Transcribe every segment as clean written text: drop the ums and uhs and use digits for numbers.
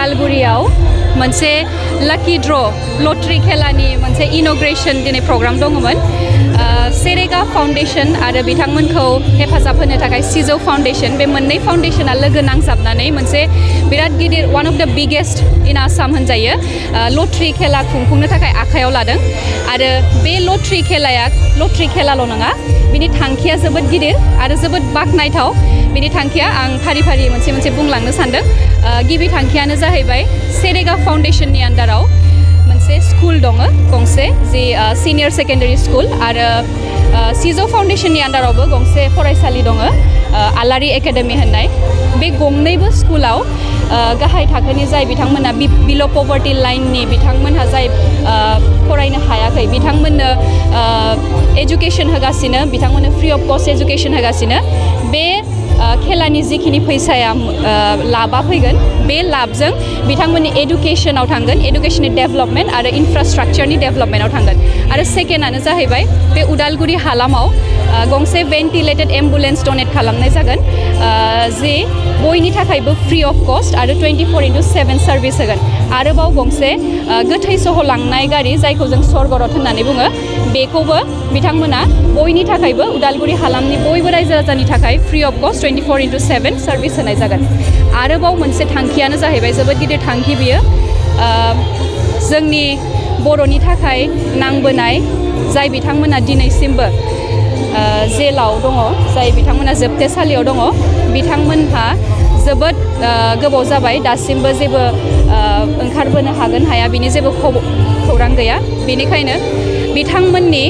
उदालगुरियाव मोनसे लाकी ड्र लटरी खेलानि मोनसे इनग्रेशन दिनै प्रग्राम दङमोन सेरेगा फाउन्डेशन आरो बिथांमोनखौ हेफाजाब होनो थाखाय सिजौ फाउन्डेशन बे मोननै फाउन्डेशना लोगो नांजाबनानै मोनसे बिराद गिदिर वान अफ द बिगेस्ट इन आसाम होनजायो लटरी खेला खुंफुंनो थाखाय आखायाव लादों आरो बे लटरी खेलाल' नङा बिनि थांखिया जोबोद गिदिर आरो जोबोद बाखनायथाव बिनि थांखिया आं फारि फारि मोनसे मोनसे बुंलांनो सानदों गिबि थांखियानो जाहैबाय सेरेगा फाउन्डेशननि आन्दाराव मोनसे स्कुल दङ गंसे जि सिनियर सेकेन्डारि स्कुल आरो सिजौ फाउन्डेशननि आन्दारावबो गंसे फरायसालि दङ आलारि एकाडेमि होननाय बे गंनैबो स्कुलाव गाहाय थाखोनि जाय बिथांमोना बिल' पभार्टि लाइननि बिथांमोनहा जाय फरायनो हायाखै बिथांमोननो एजुकेशन होगासिनो बिथांमोननो फ्रि अफ कस्ट एजुकेशन होगासिनो बे खेलानि जिखिनि फैसाया लाभा फैगोन बे लाभजों बिथांमोननि एडुकेशनाव थांगोन एडुकेशननि डेभेलपमेन्ट आरो इनफ्रास्ट्राक्चारनि डेभेलपमेन्टआव थांगोन आरो सेकेन्डआनो जाहैबाय बे उदालगुरि हालामाव गंसे भेन्टिलेटेड एम्बुलेन्स डनेट खालामनाय जागोन जे बयनि थाखायबो फ्रि अफ कस्ट आरो 24/7 सार्भिस होगोन आरोबाव गंसे गोथै सह लांनाय गारि जायखौ जों स्वर्गरथ होननानै बुङो बेखौबो बिथांमोना बयनि थाखायबो उदालगुरि हालामनि बयबो रायजो राजानि थाखाय फ्रि अफ कस्ट 24/7 सार्भिस होनाय जागोन आरोबाव मोनसे थांखियानो जाहैबाय जोबोद गिदिर थांखि बियो जोंनि बर'नि थाखाय नांबोनाय जाय बिथांमोना दिनैसिमबो जेलाव दङ जाय बिथांमोना जोबथेसालियाव दङ बिथांमोनहा जोबोद गोबाव जाबाय दासिमबो जेबो ओंखारबोनो हागोन हाया बिनि जेबो खौरां गैया बेनिखायनो बिथांमोननि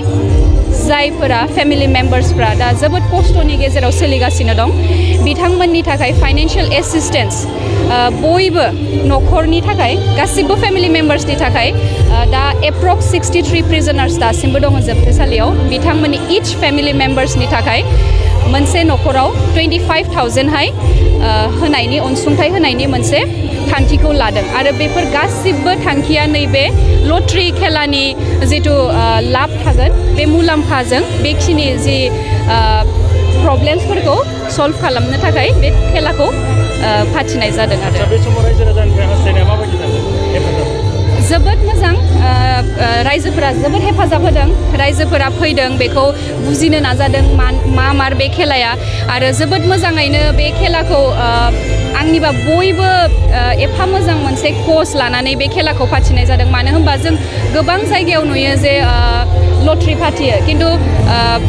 जायफोरा फेमिलि मेम्बार्सफ्रा दा जोबोद खस्थ'नि गेजेराव सोलिगासिनो दं बिथांमोननि थाखाय फाइनेन्शियेल एसिस्टेन्स बयबो न'खरनि थाखाय गासिबो फेमिलि मेम्बार्सनि थाखाय दा एप्रक्स 63 प्रिजनार्स दासिमबो दङ जोबथेसालियाव बिथांमोननि इच फेमिलि मेम्बार्सनि थाखाय मोनसे न'खराव 25,000हाय होनायनि अनसुंथाइ होनायनि मोनसे थांखिखौ लादों आरो बेफोर गासिबो थांखिया नैबे लटरी खेलानि जिथु लाब थागोन बे मुलाम्फाजों बेखिनि जि प्रब्लेम्सफोरखौ सल्भ खालामनो थाखाय बे खेलाखौ फाथिनाय जादों आरो बे समाव रायजो राजानिफ्राय हास्थायनाया माबायदि जादों हेफाजाब जोबोद मोजां रायजोफोरा जोबोद हेफाजाब होदों रायजोफोरा फैदों बेखौ बुजिनो नाजादों मा बे खेलाया आरो जोबोद मोजाङैनो बे खेलाखौ आंनिबा बयबो एफा मोजां मोनसे कच लानानै बे खेलाखौ फाथिनाय जादों मानो होनबा जों गोबां जायगायाव नुयो जे लटरी फाथियो खिन्थु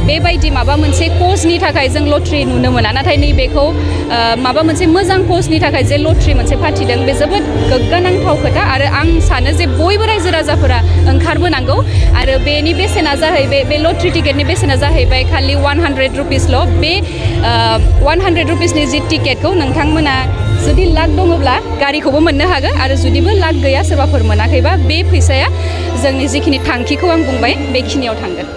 बेबायदि माबा मोनसे कचनि थाखाय जों लटरी नुनो मोना नाथाय नैबेखौ माबा मोनसे मोजां कचनि थाखाय जे लटरी मोनसे फाथिदों बे जोबोद गोग्गानांथाव खोथा आरो आं सानो जे बयबो रायजो राजाफोरा ओंखारबोनांगौ आरो बेनि बेसेना जाहैबाय बे लटरी टिकेटनि बेसेना जाहैबाय खालि 100 रुपिसल' बे 100 रुपिसनि जि टिकेटखौ नोंथांमोना जुदि लाक दङब्ला गारिखौबो मोननो हागोन आरो जुदिबो लाक गैया सोरबाफोर मोनाखैबा बे फैसाया जोंनि जिखिनि थांखिखौ आं बुंबाय बेखिनियाव थांगोन